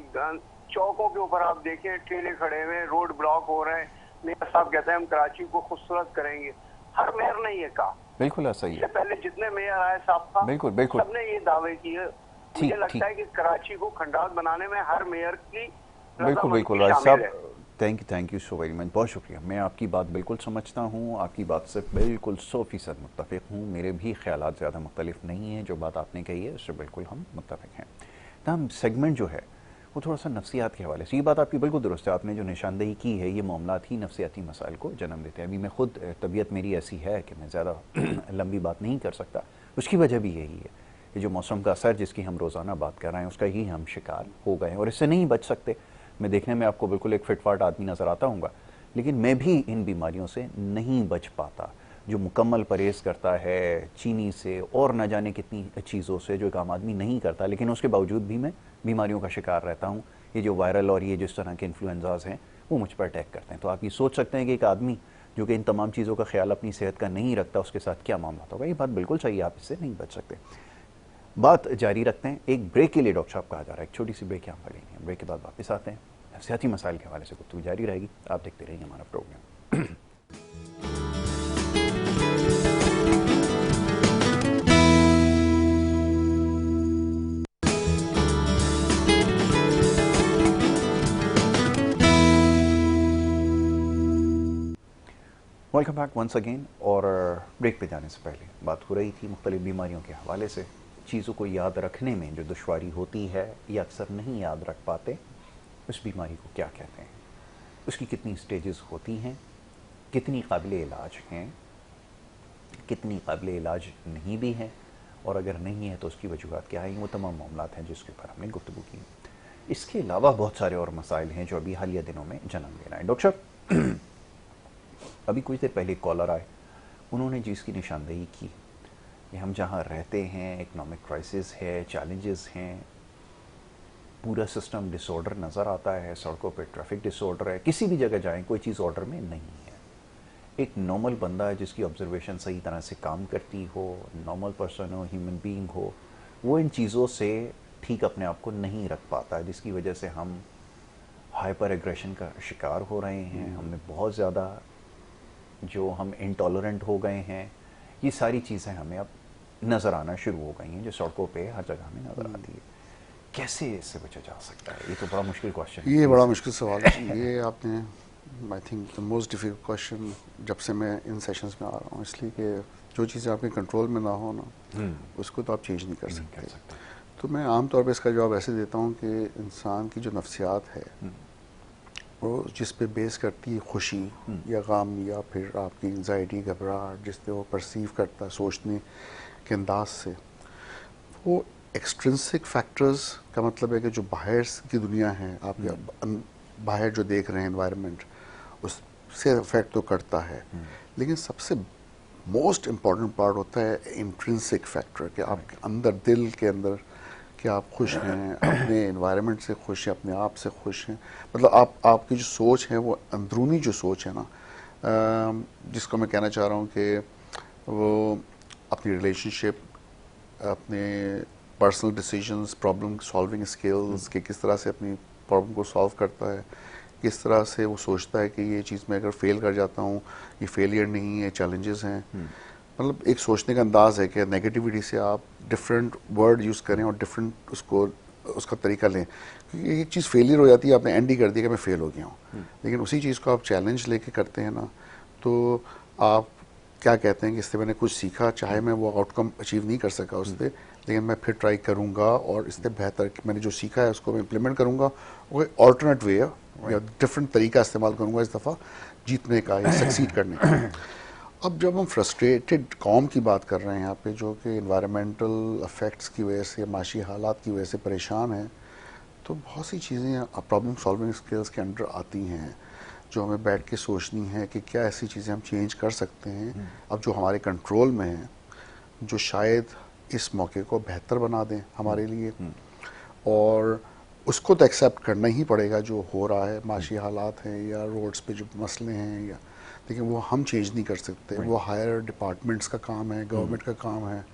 चौकों के ऊपर आप देखें ठेले खड़े हुए, रोड ब्लॉक हो रहे हैं। मेयर साहब कहते हैं हम कराची को खूबसूरत करेंगे, हर मेयर ने ये कहा। बिल्कुल ऐसा ही है। पहले जितने मेयर आए साहब, बिल्कुल सबने ये दावे किए। मुझे लगता है कि कराची को खंडात बनाने में हर मेयर की बिल्कुल राज साहब, thank you so very much, बहुत शुक्रिया। मैं आपकी बात बिल्कुल समझता हूँ, आपकी बात से बिल्कुल 100% मुत्तफिक हूँ। मेरे भी ख्यालात ज़्यादा मुख्तलिफ नहीं है, जो बात आपने कही है उससे बिल्कुल हम मुत्तफिक हैं। तमाम सेगमेंट जो है वो थोड़ा सा नफ्सियात के हवाले से, ये बात आपकी बिल्कुल दुरुस्त है। आपने जो निशानदेही की है, ये मामलात ही नफ्सियाती मसाइल को जन्म देते हैं। अभी मैं खुद, तबीयत मेरी ऐसी है कि मैं ज़्यादा लंबी बात नहीं कर सकता। उसकी वजह भी यही है, ये जो मौसम का असर जिसकी हम रोज़ाना बात कर रहे हैं, उसका ही हम शिकार हो गए हैं और इससे नहीं बच सकते। मैं देखने में आपको बिल्कुल एक फिटफाट आदमी नज़र आता हूँगा, लेकिन मैं भी इन बीमारियों से नहीं बच पाता। जो मुकम्मल परहेज़ करता है चीनी से और न जाने कितनी चीज़ों से, जो एक आम आदमी नहीं करता, लेकिन उसके बावजूद भी मैं बीमारियों का शिकार रहता हूँ। ये जो वायरल और ये जिस तरह के इन्फ्लुएंजाज हैं वो मुझ पर अटैक करते हैं। तो आप ये सोच सकते हैं कि एक आदमी जो कि इन तमाम चीज़ों का ख्याल अपनी सेहत का नहीं रखता, उसके साथ क्या मामला होगा। ये बात बिल्कुल सही है, आप इससे नहीं बच सकते। बात जारी रखते हैं। एक ब्रेक के लिए डॉक्टर साहब कहा जा रहा है, एक छोटी सी ब्रेक यहाँ पर लेंगे। ब्रेक के बाद वापस आते हैं, नफ्सियाती मसाइल के हवाले से गुफ्तगू जारी रहेगी। आप देखते रहिए हमारा program. Welcome back once again. और ब्रेक पे जाने से पहले बात हो रही थी मुख्तलिफ बीमारियों के हवाले से, चीज़ों को याद रखने में जो दुश्वारी होती है या अक्सर नहीं याद रख पाते, उस बीमारी को क्या कहते हैं, उसकी कितनी स्टेजेस होती हैं, कितनी काबिल इलाज हैं, कितनी काबिल इलाज नहीं भी हैं, और अगर नहीं है तो उसकी वजूहत क्या हैं। वो तमाम मामलात हैं जिसके ऊपर हमने गुफ्तगू की। इसके अलावा बहुत सारे और मसाइल हैं जो अभी हालिया दिनों में जन्म ले रहे हैं। डॉक्टर साहब, अभी कुछ देर पहले कॉलर आए, उन्होंने जिसकी निशानदेही की कि हम जहाँ रहते हैं इकोनॉमिक क्राइसिस है, चैलेंजेस हैं, पूरा सिस्टम डिसऑर्डर नज़र आता है, सड़कों पे ट्रैफिक डिसऑर्डर है, किसी भी जगह जाएं कोई चीज़ ऑर्डर में नहीं है। एक नॉर्मल बंदा है जिसकी ऑब्जर्वेशन सही तरह से काम करती हो, नॉर्मल पर्सन हो, ह्यूमन बीइंग हो, वो इन चीज़ों से ठीक अपने आप को नहीं रख पाता है, जिसकी वजह से हम हाइपर एग्रेशन का शिकार हो रहे हैं। हमें बहुत ज़्यादा जो हम इंटॉलरेंट हो गए हैं, ये सारी चीज़ें हमें अब नज़र आना शुरू हो गई हैं, जो सड़कों पे हर जगह हमें नज़र आती है। कैसे इससे बचा जा सकता है? ये तो बड़ा मुश्किल क्वेश्चन है। ये बड़ा मुश्किल सवाल है। ये आपने, I think the most difficult question जब से मैं इन सेशंस में आ रहा हूँ, इसलिए कि जो चीज़ें आपके कंट्रोल में ना हो ना, उसको तो आप चेंज नहीं कर सकते। तो मैं आमतौर पर इसका जवाब ऐसे देता हूँ कि इंसान की जो नफ्सियात है वो जिस पे बेस करती है खुशी या गम, या फिर आपकी एंजाइटी, घबराहट, जिस पे वो परसीव करता है सोचने के अंदाज से, वो एक्सट्रिंसिक फैक्टर्स का मतलब है कि जो बाहर की दुनिया है, आप बाहर जो देख रहे हैं एनवायरनमेंट, उससे अफेक्ट तो करता है, लेकिन सबसे मोस्ट इम्पॉर्टेंट पार्ट होता है इंट्रिंसिक फैक्टर, कि आपके अंदर, दिल के अंदर कि आप खुश हैं, अपने एनवायरनमेंट से खुश हैं, अपने आप से खुश हैं, मतलब आपकी जो सोच है वो अंदरूनी जो सोच है ना, जिसको मैं कहना चाह रहा हूँ कि वो अपनी रिलेशनशिप, अपने personal decisions, problem solving skills कि किस तरह से अपनी प्रॉब्लम को सॉल्व करता है, किस तरह से वो सोचता है कि ये चीज़ मैं अगर फेल कर जाता हूँ, ये फेलियर नहीं है, चैलेंजेस हैं। मतलब एक सोचने का अंदाज है कि नेगेटिविटी से आप डिफरेंट वर्ड यूज़ करें और डिफरेंट उसका तरीका लें, क्योंकि एक चीज़ फेलियर हो जाती है, आपने एंड ही कर दिया कि मैं फेल हो गया हूँ, लेकिन उसी चीज़ को आप चैलेंज लेके करते हैं ना, तो आप क्या कहते हैं कि इससे मैंने कुछ सीखा, चाहे मैं वो आउटकम अचीव नहीं कर सका उससे, लेकिन मैं फिर ट्राई करूँगा और इससे बेहतर मैंने जो सीखा है उसको मैं इम्प्लीमेंट करूँगा, वो ऑल्टरनेट वे या डिफरेंट तरीका इस्तेमाल करूँगा इस दफ़ा जीतने का या सक्सीड करने का। अब जब हम फ्रस्ट्रेटेड कौम की बात कर रहे हैं यहाँ पे, जो कि इन्वायरमेंटल इफेक्ट्स की वजह से, माशी हालात की वजह से परेशान हैं, तो बहुत सी चीज़ें प्रॉब्लम सॉल्विंग स्किल्स के अंडर आती हैं जो हमें बैठ के सोचनी है कि क्या ऐसी चीज़ें हम चेंज कर सकते हैं अब जो हमारे कंट्रोल में हैं, जो शायद इस मौके को बेहतर बना दें हमारे लिए। और उसको तो एक्सेप्ट करना ही पड़ेगा जो हो रहा है, माशी हालात हैं या रोड्स पे जो मसले हैं, या लेकिन वो हम चेंज नहीं कर सकते, वो हायर डिपार्टमेंट्स का काम है, गवर्नमेंट का काम है,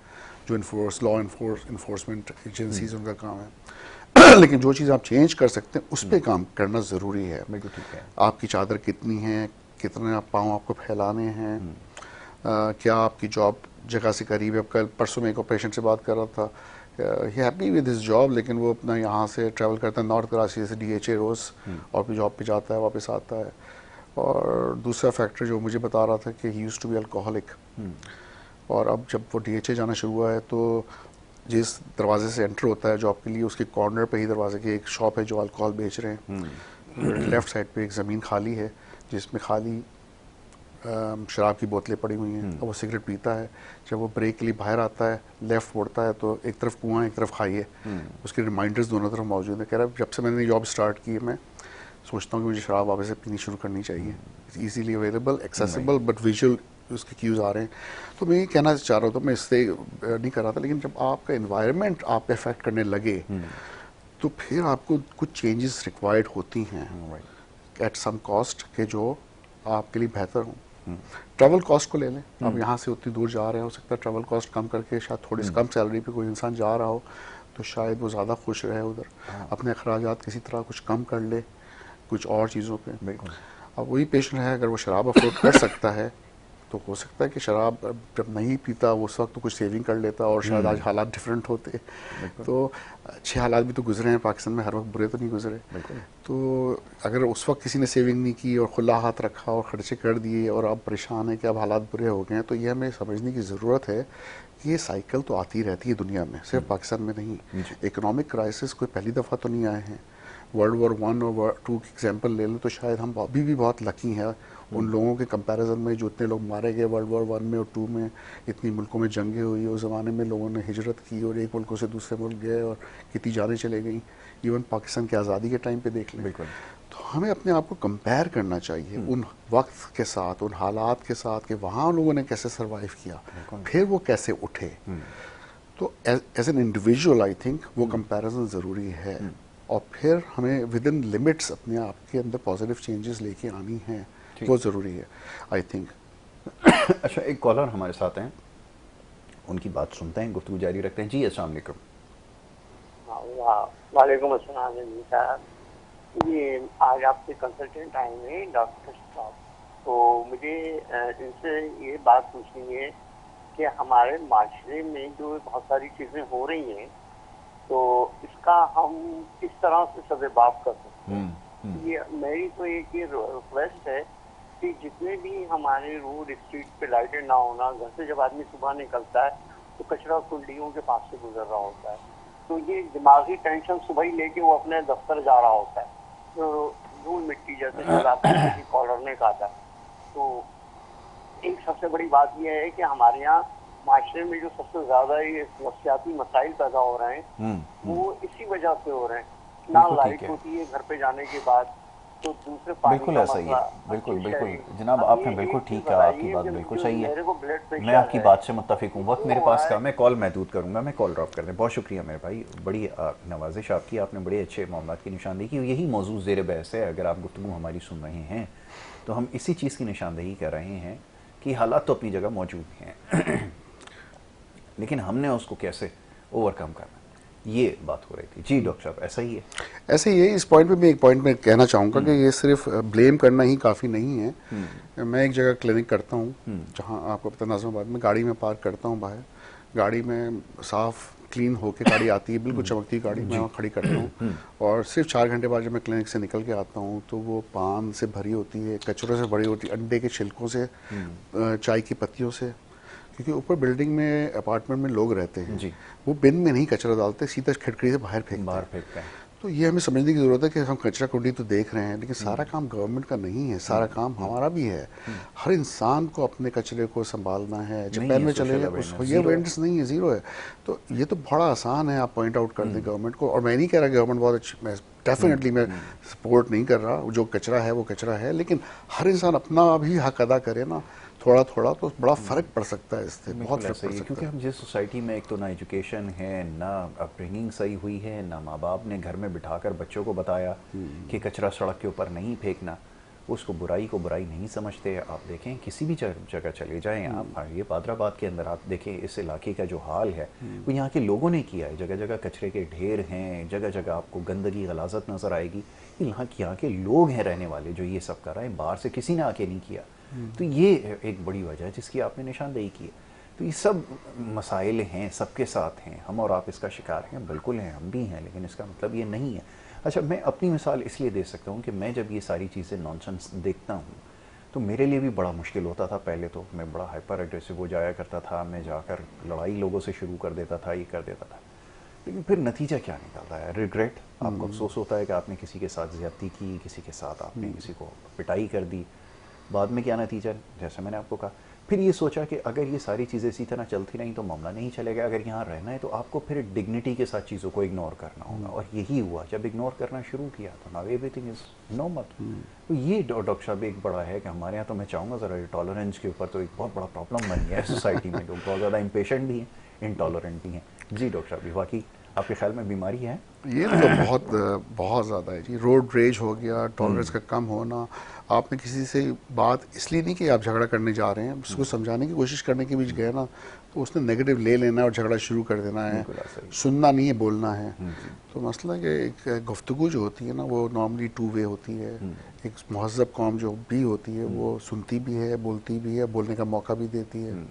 जो लॉ इन्फोर्समेंट एजेंसीज उनका काम है। लेकिन जो चीज़ आप चेंज कर सकते हैं उस पर काम करना ज़रूरी है। आपकी चादर कितनी है, कितने आप पाँव आपको फैलाने हैं, क्या आपकी जॉब जगह से करीब है। कल परसों में एक ऑपरेशन से बात कर रहा था, ही हैप्पी विद हिज जॉब, लेकिन वो अपना यहाँ से ट्रैवल करता है नॉर्थ कराची से DHA रोज़, और फिर जॉब पे जाता है, वापस आता है। और दूसरा फैक्टर जो मुझे बता रहा था कि he used to be alcoholic, और अब जब वो DHA जाना शुरू हुआ है तो जिस दरवाजे से एंटर होता है जॉब के लिए, उसके कॉर्नर पे ही दरवाजे की एक शॉप है जो अल्कोहल बेच रहे हैं। लेफ़्ट साइड पे एक ज़मीन खाली है जिसमें खाली शराब की बोतलें पड़ी हुई हैं, और वो सिगरेट पीता है। जब वो ब्रेक के लिए बाहर आता है, लेफ़्ट मुड़ता है तो एक तरफ कुआं, एक तरफ खाई है। उसके रिमाइंडर्स दोनों तरफ मौजूद है। कह रहा है जब से मैंने जॉब स्टार्ट की है मैं सोचता हूँ कि मुझे शराब वापस से पीनी शुरू करनी चाहिए। Easily available, accessible, but visual उसके क्यूज़ आ रहे हैं। तो मैं ये कहना चाह रहा था, मैं इससे नहीं कर रहा था, लेकिन जब आपका इन्वायरमेंट आप पे अफेक्ट करने लगे तो फिर आपको कुछ चेंजेस रिक्वायर्ड होती हैं एट सम कॉस्ट के जो आपके लिए बेहतर हों। ट्रैवल कॉस्ट को ले लें, आप यहाँ से उतनी दूर जा रहे हैं, हो सकता है ट्रैवल कॉस्ट कम करके शायद थोड़ी सी कम सैलरी पे कोई इंसान जा रहा हो तो शायद वो ज़्यादा खुश रहे उधर, अपने अखराजात किसी तरह कुछ कम कर ले कुछ और चीज़ों पे। अब वही पेशेंट है, अगर वो शराब अफोर्ड कर सकता है तो हो सकता है कि शराब जब नहीं पीता वो उस वक्त तो कुछ सेविंग कर लेता, और शायद आज हालात डिफरेंट होते। तो अच्छे हालात भी तो गुजरे हैं पाकिस्तान में, हर वक्त बुरे तो नहीं गुजरे। तो अगर उस वक्त किसी ने सेविंग नहीं की और खुला हाथ रखा और खर्चे कर दिए और अब परेशान है कि अब हालात बुरे हो गए हैं, तो यह हमें समझने की ज़रूरत है कि ये साइकिल तो आती रहती है दुनिया में, सिर्फ पाकिस्तान में नहीं। इकोनॉमिक क्राइसिस कोई पहली दफ़ा तो नहीं आए हैं। वर्ल्ड वॉर 1 और World 2 की एग्जाम्पल ले लो तो शायद हम अभी भी बहुत लकी हैं उन लोगों के कंपैरिजन में जो इतने लोग मारे गए वर्ल्ड वॉर 1 में और 2 में, इतनी मुल्कों में जंगें हुई, उस ज़माने में लोगों ने हिजरत की और एक मुल्कों से दूसरे मुल्क गए और कितनी जानें चले गई। इवन पाकिस्तान की आज़ादी के टाइम पे देख लें। तो हमें अपने आप को कंपेयर करना चाहिए उन वक्त के साथ, उन हालात के साथ कि वहाँ लोगों ने कैसे सर्वाइव किया, फिर वो कैसे उठे। तो as an individual I think वो कंपैरिजन ज़रूरी है, और फिर हमें विद इन लिमिट्स अपने आप के अंदर पॉजिटिव चेंजेस लेके आनी है, वो ज़रूरी है आई थिंक। अच्छा, एक कॉलर हमारे साथ हैं, उनकी बात सुनते हैं, गुफ्तगू जारी रखते हैं। जी अस्सलाम वालेकुम। वालेकुम अस्सलाम जी साहब, ये आज आपसे कंसल्टेंट आए हैं डॉक्टर साहब, तो मुझे इनसे ये बात पूछनी है कि हमारे माशरे में जो बहुत सारी चीज़ें हो रही हैं तो इसका हम किस तरह से सदेबाप कर सकते हैं। ये मेरी तो एक ही रिक्वेस्ट है कि जितने भी हमारे रोड स्ट्रीट पे लाइटें ना होना, घर से जब आदमी सुबह निकलता है तो कचरा कुंडियों के पास से गुजर रहा होता है, तो ये दिमागी टेंशन सुबह ही लेके वो अपने दफ्तर जा रहा होता है, तो धूल मिट्टी जैसे चलाते हैं किसी कॉलर ने कहा था। तो एक सबसे बड़ी बात यह है कि हमारे यहाँ माशरे में जो सबसे ज्यादा ये नफसियाती मसाइल पैदा हो रहे हैं वो इसी वजह से हो रहे हैं। ना लाइट होती है घर पे जाने के बाद, तो दूसरे पानी बिल्कुल का ऐसा ही है, मसला। बिल्कुल अच्छा बिल्कुल जी। जनाब, अब आपने ये बिल्कुल एक चीज ठीक कहा, आपकी बताइए बात कि बिल्कुल जो सही है। मेरे को ब्लड मैं प्रेशर आपकी है बात से मुत्तफिक हूँ। वक्त वो मेरे हो पास रहा है। कम है, कॉल महदूद करूँगा, मैं कॉल ड्रॉप कर दें। बहुत शुक्रिया मेरे भाई, बड़ी नवाजिश आपकी, आपने बड़े अच्छे मामलात की निशानदेही की। यही मौजूद ज़ेर बहस है। अगर आप गुफ्तगू हमारी सुन रहे हैं तो हम इसी चीज़ की निशानदेही कर रहे हैं कि हालात तो अपनी जगह मौजूद हैं लेकिन हमने उसको कैसे ओवरकम करना, ये बात हो रही थी। जी डॉक्टर साहब, ऐसा ही है। ऐसे ही है। इस पॉइंट पे मैं एक पॉइंट में कहना चाहूँगा कि ये सिर्फ ब्लेम करना ही काफ़ी नहीं है। मैं एक जगह क्लिनिक करता हूँ जहाँ आपको पता नाज़िमाबाद में गाड़ी में पार्क करता हूँ बाहर, गाड़ी में साफ़ क्लीन होके गाड़ी आती है, बिल्कुल चमकती गाड़ी, मैं वहाँ खड़ी करता हूँ और सिर्फ 4 घंटे बाद जब मैं क्लिनिक से निकल के आता हूँ तो वो पान से भरी होती है, कचरों से भरी होती है, अंडे के छिलकों से, चाय की पत्तियों से, क्योंकि ऊपर बिल्डिंग में अपार्टमेंट में लोग रहते हैं जी। वो बिन में नहीं कचरा डालते, सीधा खिड़की से बाहर फेंकते हैं। तो ये हमें समझने की ज़रूरत है कि हम कचरा कुंडी तो देख रहे हैं लेकिन सारा काम गवर्नमेंट का नहीं है, सारा काम हमारा भी है। हर इंसान को अपने कचरे को संभालना है। जापान में चले उसको ये अवेयरनेस नहीं है, ज़ीरो है। तो ये तो बड़ा आसान है, आप पॉइंट आउट कर दें गवर्नमेंट को। और मैं नहीं कह रहा गवर्नमेंट बहुत अच्छी, मैं डेफिनेटली मैं सपोर्ट नहीं कर रहा, जो कचरा है वो कचरा है, लेकिन हर इंसान अपना भी हक अदा करे ना थोड़ा थोड़ा, तो बड़ा फ़र्क पड़ सकता है इससे, बहुत फ़र्क पड़ सकता है। क्योंकि हम जिस सोसाइटी में एक तो ना एजुकेशन है, ना अपब्रिंगिंग सही हुई है, ना माँ बाप ने घर में बिठाकर बच्चों को बताया कि कचरा सड़क के ऊपर नहीं फेंकना, उसको बुराई को बुराई नहीं समझते। आप देखें किसी भी जगह चले जाएं आप, ये हैदराबाद के अंदर आप देखें इस इलाके का जो हाल है वो यहाँ के लोगों ने किया है। जगह जगह कचरे के ढेर हैं, जगह जगह आपको गंदगी गलाजत नज़र आएगी। यहाँ के लोग हैं रहने वाले जो ये सब कर रहे हैं, बाहर से किसी ने आके नहीं किया। तो ये एक बड़ी वजह है जिसकी आपने निशानदेही की है। तो ये सब मसाइल हैं, सबके साथ हैं, हम और आप इसका शिकार हैं, बिल्कुल हैं, हम भी हैं, लेकिन इसका मतलब ये नहीं है। अच्छा, मैं अपनी मिसाल इसलिए दे सकता हूँ कि मैं जब ये सारी चीज़ें नॉनसेंस देखता हूँ तो मेरे लिए भी बड़ा मुश्किल होता था। पहले तो मैं बड़ा हाइपर एग्रेसिव हो जाया करता था, मैं जाकर लड़ाई लोगों से शुरू कर देता था, ये कर देता था। लेकिन फिर नतीजा क्या निकलता है? रिग्रेट, आपको अफसोस होता है कि आपने किसी के साथ ज़्यादती की, किसी के साथ आपने किसी को पिटाई कर दी। बाद में क्या नतीजा, जैसे मैंने आपको कहा, फिर ये सोचा कि अगर ये सारी चीज़ें इसी तरह चलती रहीं तो मामला नहीं चलेगा। अगर यहाँ रहना है तो आपको फिर डिग्निटी के साथ चीज़ों को इग्नोर करना होगा। और यही हुआ, जब इग्नोर करना शुरू किया तो नाउ एवरीथिंग इज़ नॉर्मल। तो ये डॉक्टर साहब एक बड़ा है कि हमारे यहाँ, तो मैं चाहूँगा ज़रा टॉलरेंस के ऊपर तो एक बहुत बड़ा प्रॉब्लम बन गया है सोसाइटी में। लोग बहुत ज़्यादा इम्पेशेंट भी हैं, इनटॉलरेंट भी हैं। जी डॉक्टर साहब, वाकई आपके ख्याल में बीमारी है? ये तो बहुत ज़्यादा है जी। रोड रेज हो गया, टॉलरेंस का कम होना। आपने किसी से बात इसलिए नहीं कि आप झगड़ा करने जा रहे हैं, उसको समझाने की कोशिश करने के बीच गए ना, तो उसने नेगेटिव ले लेना है और झगड़ा शुरू कर देना है। सुनना नहीं है, बोलना है। तो मसला कि एक गुफ्तगू जो होती है ना वो नॉर्मली 2 वे होती है। एक महज़ब कौम जो भी होती है वो सुनती भी है, बोलती भी है, बोलने का मौका भी देती है।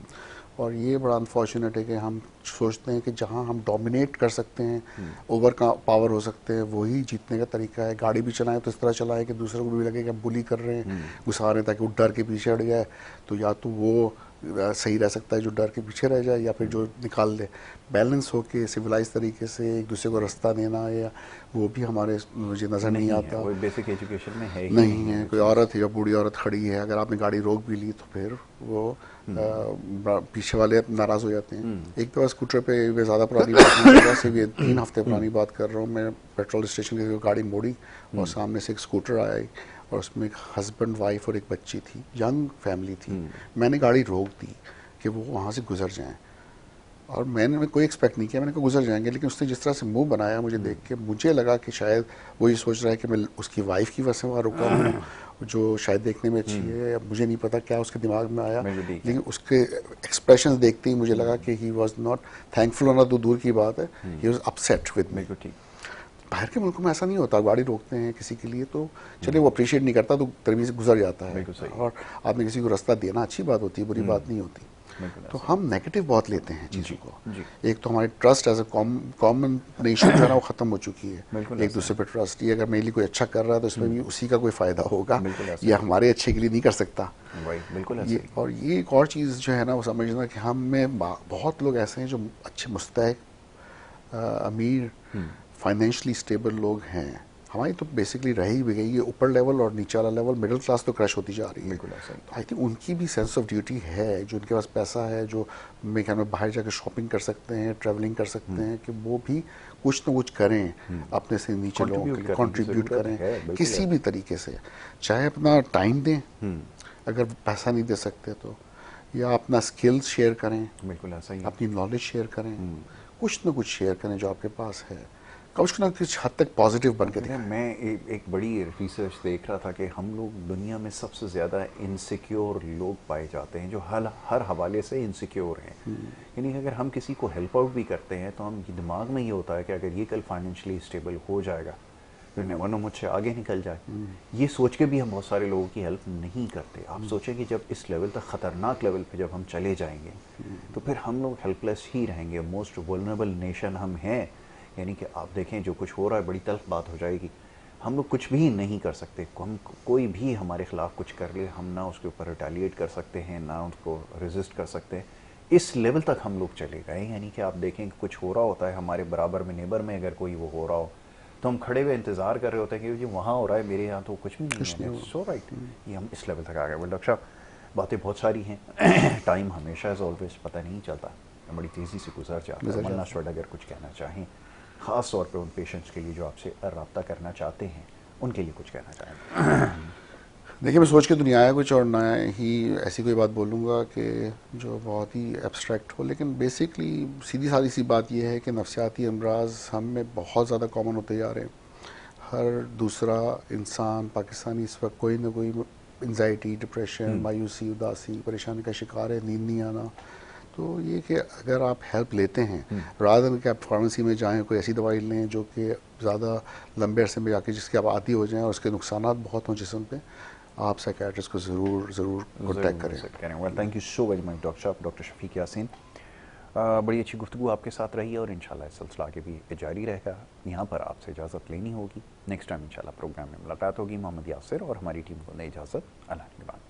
और ये बड़ा अनफॉर्चुनेट है कि हम सोचते हैं कि जहाँ हम डोमिनेट कर सकते हैं, ओवर का पावर हो सकते हैं, वही जीतने का तरीका है। गाड़ी भी चलाएं तो इस तरह चलाएं कि दूसरों को भी लगे कि हम बुली कर रहे हैं, घुसा रहे हैं, ताकि वो डर के पीछे हट जाए। तो या तो वो सही रह सकता है जो डर के पीछे रह जाए, या फिर जो निकाल दे। बैलेंस होके सिविलाइज तरीके से एक दूसरे को रास्ता देना, या वो भी हमारे मुझे नज़र नहीं आता। कोई बेसिक एजुकेशन में है ही नहीं है। कोई औरत या बूढ़ी औरत खड़ी है, अगर आपने गाड़ी रोक भी ली तो फिर वो पीछे वाले नाराज़ हो जाते हैं। एक तो स्कूटर पे मैं ज़्यादा पुरानी बात नहीं कर रहा, सिर्फ 3 हफ्ते पुरानी बात कर रहा हूँ। मैं पेट्रोल स्टेशन की गाड़ी मोड़ी और सामने से एक स्कूटर आया और उसमें एक हस्बैंड वाइफ और एक बच्ची थी, यंग फैमिली थी। मैंने गाड़ी रोक दी कि वो वहाँ से गुजर जाएं, और मैंने कोई एक्सपेक्ट नहीं किया, मैंने कहा गुजर जाएंगे। लेकिन उसने जिस तरह से मुंह बनाया मुझे देख के, मुझे लगा कि शायद वो ये सोच रहा है कि मैं उसकी वाइफ की वजह से वहाँ रुका हूँ, जो शायद देखने में अच्छी है। अब मुझे नहीं पता क्या उसके दिमाग में आया, लेकिन उसके एक्सप्रेशंस देखते ही मुझे लगा कि ही वॉज नॉट थैंकफुल होना तो दूर की बात है, he was upset with me. बाहर के मुल्कों में ऐसा नहीं होता, गाड़ी रोकते हैं किसी के लिए तो चलिए वो अप्रिशिएट नहीं करता तो तरीके से गुजर जाता है, और आपने किसी को रास्ता देना अच्छी बात होती है, बुरी बात नहीं होती। तो हम नेगेटिव बहुत लेते हैं चीज़ों को। एक तो हमारी trust as a common nation जो है ना वो ख़त्म हो चुकी है, एक दूसरे पे ट्रस्ट। ये अगर मेरे लिए कोई अच्छा कर रहा है तो इसमें भी उसी का कोई फ़ायदा होगा, ये हमारे अच्छे के लिए नहीं कर सकता। ये और ये एक और चीज़ जो है ना वो समझना कि हम में बहुत लोग ऐसे हैं जो अच्छे मुस्तैक अमीर फाइनेंशियली स्टेबल लोग हैं, हमारी तो बेसिकली रही भी गई, ये ऊपर लेवल और नीचे वाला लेवल, मिडिल क्लास तो क्रश होती जा रही है। बिल्कुल ऐसा ही। आई थिंक उनकी भी सेंस ऑफ ड्यूटी है, जो उनके पास पैसा है, जो मेरे ख्याल में बाहर जाकर शॉपिंग कर सकते हैं, ट्रैवलिंग कर सकते हैं, कि वो भी कुछ ना कुछ करें अपने से नीचे लोगों के लिए, कॉन्ट्रीब्यूट करें किसी भी तरीके से, चाहे अपना टाइम दें अगर पैसा नहीं दे सकते तो, या अपना स्किल्स शेयर करें, बिल्कुल ऐसा ही, अपनी नॉलेज शेयर करें, कुछ ना कुछ शेयर करें जो आपके पास है, कुछ ना कुछ हद तक पॉजिटिव बन के दिखाएं। मैं एक बड़ी रिसर्च देख रहा था कि हम लोग दुनिया में सबसे ज़्यादा इनसिक्योर लोग पाए जाते हैं, जो हर हवाले से इनसिक्योर हैं। यानी अगर हम किसी को हेल्प आउट भी करते हैं तो हम दिमाग में ये होता है कि अगर ये कल फाइनेंशियली स्टेबल हो जाएगा तो नेवर नो मुझसे आगे निकल जाए। ये सोच के भी हम बहुत सारे लोगों की हेल्प नहीं करते। आप सोचें कि जब इस लेवल तक ख़तरनाक लेवल पे जब हम चले जाएंगे तो फिर हम लोग हेल्पलेस ही रहेंगे। मोस्ट वल्नरेबल नेशन हम हैं। यानी कि आप देखें जो कुछ हो रहा है बड़ी तल्ख बात हो जाएगी, हम लोग कुछ भी नहीं कर सकते। हम कोई भी हमारे ख़िलाफ़ कुछ कर ले, हम ना उसके ऊपर रिटेलिएट कर सकते हैं, ना उसको रेजिस्ट कर सकते हैं। इस लेवल तक हम लोग चले गए। यानी कि आप देखें कि कुछ हो रहा होता है हमारे बराबर में, नेबर में अगर कोई वो हो रहा हो तो हम खड़े हुए इंतज़ार कर रहे होते हैं कि जो वहाँ हो रहा है मेरे यहाँ तो कुछ भी नहीं है। सो राइट, ये हम इस लेवल तक आ गए। वेल डॉक्टर साहब, बातें बहुत सारी हैं, टाइम हमेशा एज ऑलवेज पता नहीं चलता, बड़ी तेज़ी से गुजर जाता है। मन्ना स्टूड अगर कुछ कहना चाहें ख़ास तौर पे उन पेशेंट्स के लिए जो आपसे रब्ता करना चाहते हैं, उनके लिए कुछ कहना चाहें? देखिए, मैं सोच के दुनिया आया कुछ और ना ही ऐसी कोई बात बोलूँगा कि जो बहुत ही एब्स्ट्रैक्ट हो, लेकिन बेसिकली सीधी सादी सी बात यह है कि नफसियाती अमराज हम में बहुत ज़्यादा कॉमन होते जा रहे हैं। हर दूसरा इंसान पाकिस्तानी इस वक्त कोई ना कोई एंजाइटी, डिप्रेशन, मायूसी, उदासी, परेशानी का शिकार है, नींद नहीं आना। तो ये कि अगर आप हेल्प लेते हैं, रादर कि आप फार्मेसी में जाएं कोई ऐसी दवाई लें जो कि ज़्यादा लंबे अरसे में जाके जिसके आप आदी हो जाएं और उसके नुकसानात बहुत हों जिस्म पे, आप साइकियाट्रिस्ट को ज़रूर कॉन्टैक्ट करें। Well, thank you so very much doctor साहब, डॉक्टर शफीक यासीन। बड़ी अच्छी गुफ्तगू आपके साथ रही है और इंशाल्लाह इस सिलसिला आगे भी जारी रहेगा। यहाँ पर आपसे इजाज़त लेनी होगी। नेक्स्ट टाइम इंशाल्लाह प्रोग्राम में मुलाकात होगी। मोहम्मद यासिर और हमारी टीम को नई इजाज़त। अल्लाह के बाद।